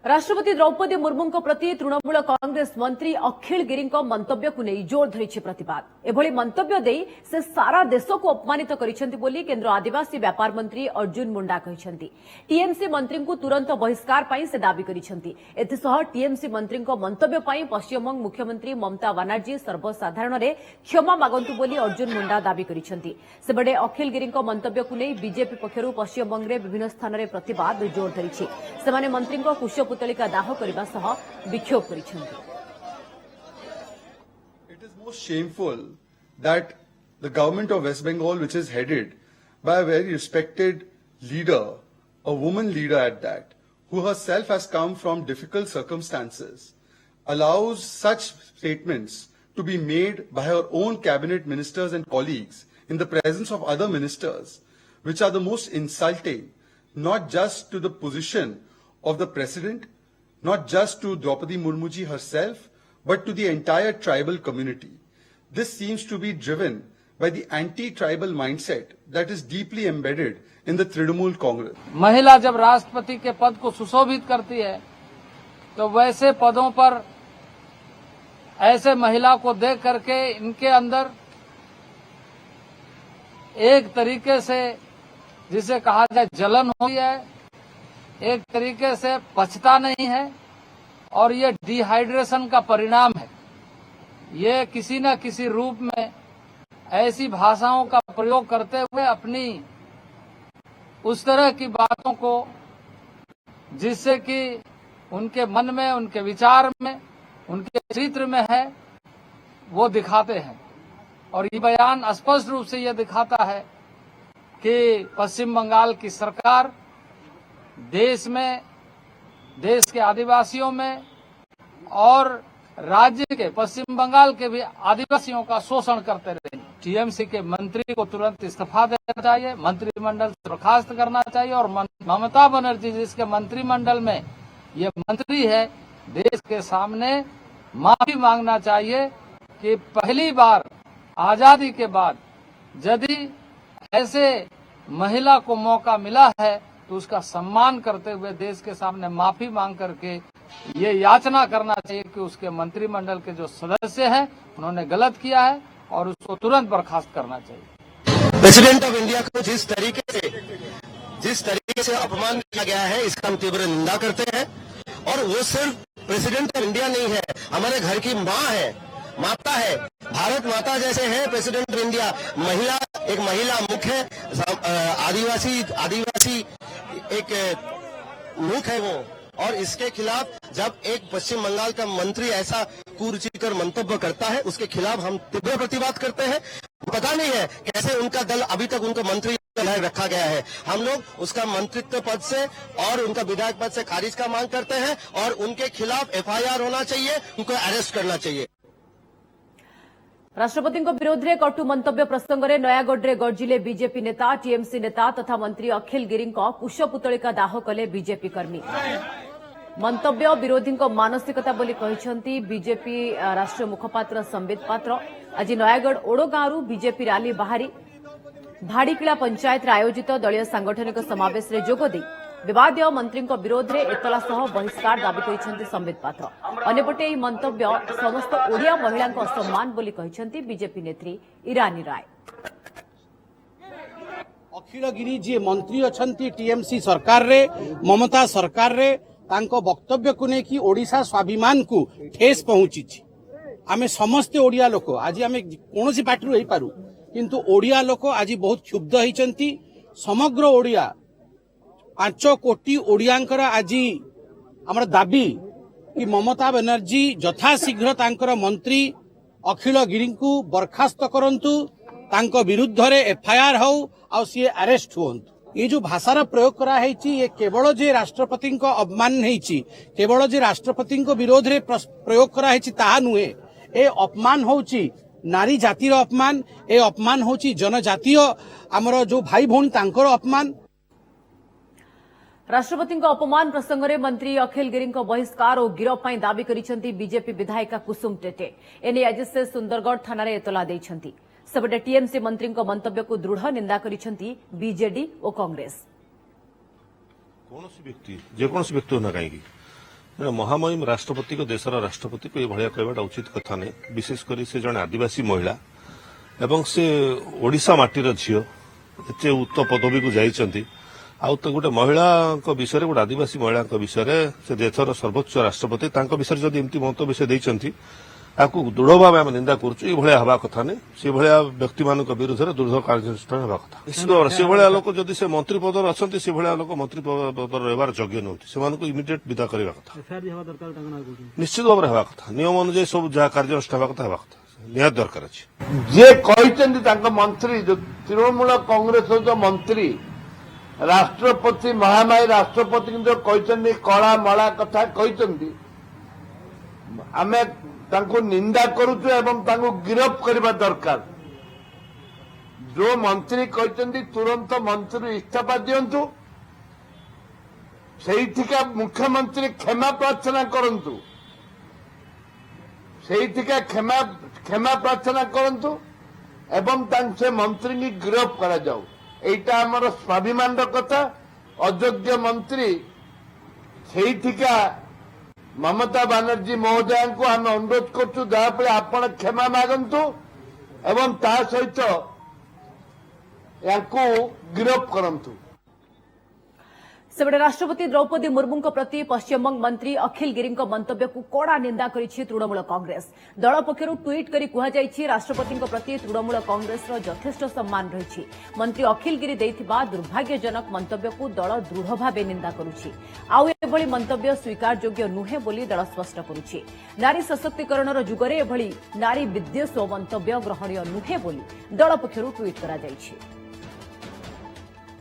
राष्ट्रपति द्रौपदी मुर्मू प्रति तृणमूल कांग्रेस मंत्री अखिल गिरी मंतव्य को नहीं जोर धरी प्रतिवाद एभली मंतव्य दे से सारा देश को अपमानित करिसेंति बोली केंद्र आदिवासी व्यापार मंत्री अर्जुन मुंडा कहिसेंति। टीएमसी मंत्री को तुरंत बहिष्कार पाई से दाबी करिसेंति। एथिसह टीएमसी मंत्री मंतव्य पाई पश्चिमबंग मुख्यमंत्री ममता बनर्जी सर्वसाधारण रे क्षमा मागंतु बोली अर्जुन मुंडा दाबी करिसेंति। सेबडे अखिल गिरी मंतव्य को नहीं बीजेपी पक्षरु पश्चिमबंग रे विभिन्न स्थान रे प्रतिवाद जोर धरिछि। सेमाने मंत्री कुश पुतलिका दाह करने सह विक्षोभ करिसेंति। It is most shameful that the government of West Bengal, which is headed by a very respected leader, a woman leader at that, who herself has come from difficult circumstances, allows such statements to be made by her own cabinet ministers and colleagues in the presence of other ministers, which are the most insulting, not just to the position of the president, not just to Draupadi Murmuji herself, but to the entire tribal community. This seems to be driven by the anti-tribal mindset that is deeply embedded in the Trinamool Congress. महिला जब राष्ट्रपति के पद को सुशोभित करती है तो वैसे पदों पर ऐसे महिला को देख करके इनके अंदर एक तरीके से जिसे कहा जाए जलन हुई है, एक तरीके से पचता नहीं है और ये डिहाइड्रेशन का परिणाम है। ये किसी न किसी रूप में ऐसी भाषाओं का प्रयोग करते हुए अपनी उस तरह की बातों को जिससे कि उनके मन में, उनके विचार में, उनके चरित्र में है वो दिखाते हैं। और ये बयान स्पष्ट रूप से ये दिखाता है कि पश्चिम बंगाल की सरकार देश में, देश के आदिवासियों में और राज्य के पश्चिम बंगाल के भी आदिवासियों का शोषण करते रहे। टीएमसी के मंत्री को तुरंत इस्तीफा देना चाहिए, मंत्रिमंडल से बर्खास्त करना चाहिए और ममता बनर्जी जिसके मंत्रिमंडल में ये मंत्री है, देश के सामने माफी मांगना चाहिए कि पहली बार आजादी के बाद यदि ऐसे महिला को मौका मिला है तो उसका सम्मान करते हुए देश के सामने माफी मांग करके ये याचना करना चाहिए कि उसके मंत्रिमंडल के जो सदस्य हैं उन्होंने गलत किया है और उसको तुरंत बर्खास्त करना चाहिए। प्रेसिडेंट ऑफ इंडिया को जिस तरीके से अपमान किया गया है इसका हम तीव्र निंदा करते हैं। और वो सिर्फ प्रेसिडेंट ऑफ इंडिया नहीं है, हमारे घर की माँ है, माता है, भारत माता जैसे है प्रेसिडेंट ऑफ इंडिया। एक महिला मुख्य आदिवासी एक मुख है वो। और इसके खिलाफ जब एक पश्चिम बंगाल का मंत्री ऐसा कुरुचिकर मंतव्य करता है उसके खिलाफ हम तीव्र प्रतिवाद करते हैं। पता नहीं है कैसे उनका दल अभी तक उनको मंत्री रखा गया है। हम लोग उसका मंत्रित्व पद से और उनका विधायक पद से खारिज का मांग करते हैं और उनके खिलाफ एफआईआर होना चाहिए, उनको अरेस्ट करना चाहिए। राष्ट्रपति विरोध में कटु मंतव्य प्रसंग में नयागढ़ गर्जिले बीजेपी नेता, टीएमसी नेता तथा मंत्री अखिल गिरी कुशपुतलिका दाह कले बीजेपी कर्मी। मंतव्य विरोधी मानसिकता बोली कहिसेंति बीजेपी राष्ट्रीय मुखपात्र संबित पात्र। आज नयागढ़ ओडो गांव बीजेपी रैली बाहरी भाड़ीकिला पंचायत आयोजित दलीय सांगठनिक समावेश में जोगदे विवादीय मंत्री विरोध में एतला सह बहिष्कार दाबी करिसेंति संबित पात्र। अन्यपटे यह मंतव्य समस्त ओडिया महिला असम्मान बोली कहिसेंति बीजेपी नेत्री ईरानी राय। अखिल गिरी जी मंत्री अछंती टीएमसी सरकार रे, ममता सरकार रे तांको वक्तव्य को लेकिन ओडिशा स्वाभिमान को ठेस पहुंची। आमे समस्त ओडिया लोक आज आमे कोनोसी पार्टी रही पारू किंतु ओडिया लोक आज बहुत क्षुब्ध होइचंती। समग्र ओडिया 5 कोटी ओडियांकर आज आमर दाबी कि ममता बनर्जी यथाशीघ्र तांकर मंत्री अखिल गिरी को बर्खास्त करंतु, तांको विरुद्ध रे एफआईआर हो आ सी अरेस्ट होंतु। ये जो भाषार प्रयोग करा है ये केवल जे राष्ट्रपति को अपमान नहीं, केवल जे राष्ट्रपति को विरोध रे प्रयोग करा है ताहा नुहे। ए अपमान होची नारी जातिर अपमान, ए अपमान होची जनजातीय आमर जो भाई भौणी तांकर अपमान। राष्ट्रपति अपमान प्रसंग में मंत्री अखिल गिरी बहिष्कार और गिरफ पर दाबी करिसेंति बीजेपी विधायिका कुसुम टेटे। एने आज से सुंदरगढ़ थाना रे एतला देइछंति। सेपटे टीएमसी मंत्री मंतव्य को दृढ़ निंदा करिसेंति बीजेडी और कांग्रेस। जेकोसी व्यक्ति होना कहीं जड़े महामहिम राष्ट्रपति को देशर राष्ट्रपति को यह कहवाटा उचित कथा नहीं विशेषकर से जड़े आदिवासी महिला एवं से ओडिशा माटीर झील एत उच्च पदवी को जाइछंती आउ तो गोटे महिला विषय गोटे आदिवासी महिला विषय से देशर सर्वोच्च राष्ट्रपति विषय जदि एमती मंतव्य से देइछंती आपको दृढ़ भाव आम निंदा करुँ हवा कथा नहीं से भाया व्यक्ति मान विरुद्ध दृढ़ कार्यानुष्ठान हवा कथा निश्चित भाव से भाया लोक जदि से मंत्री पद अच्छा से भाया लोक मंत्री पद रही योग्य नुहति से इमिडिएट विदा करने कथा निश्चित भाव हवा कथा नियम अनुजाई सब जहाँ कार्यानुष्ठान हवा कथा हवा कथा निहात दरकार अच्छी जे कहते मंत्री जो तृणमूल कांग्रेस जो मंत्री राष्ट्रपति महामारी राष्ट्रपति जो कहते कला मला कथा कहते आमे तांको निंदा करुଛୁ एवं तांको गिरफ्त करबा दरकार जो मंत्री कहते तुरंत मंत्री इस्तीफा दियंतु सेठिका मुख्यमंत्री क्षमा प्रार्थना करंतु सेठिका क्षमा प्रार्थना करंतु एवं से मंत्री की गिरफ्त करा जाऊ एटा हमर स्वाभिमान कथा अयोग्य मंत्री सेठिका ममता बनर्जी महोदय को आम अनुरोध करूँ दयापड़े आपण क्षमा मागंतु एवं ता सहित या गिरफ्त करंतु सेबड़े राष्ट्रपति द्रौपदी मुर्मू प्रति पश्चिमबंग मंत्री अखिल गिरी मंतव्य को कड़ा निंदा करिछि तृणमूल कांग्रेस दल पक्षर ट्वीट करी कुहाଯାଇଛି राष्ट्रपति प्रति तृणमूल कांग्रेस यथेष्ट सम्मान रही मंत्री अखिल गिरी देइथिबा दुर्भाग्यजनक मंतव्य को दल दृढ़ भाव निंदा करुछि आउ एभली मंतव्य स्वीकारयोग्य नुहे बोली दल स्पष्ट करुछि नारी सशक्तिकरणर जुगरे एभली नारी विद्वेष मंतव्य ग्रहणीय नुहे बोली दल पक्षर ट्वीट कराଯାଇଛି।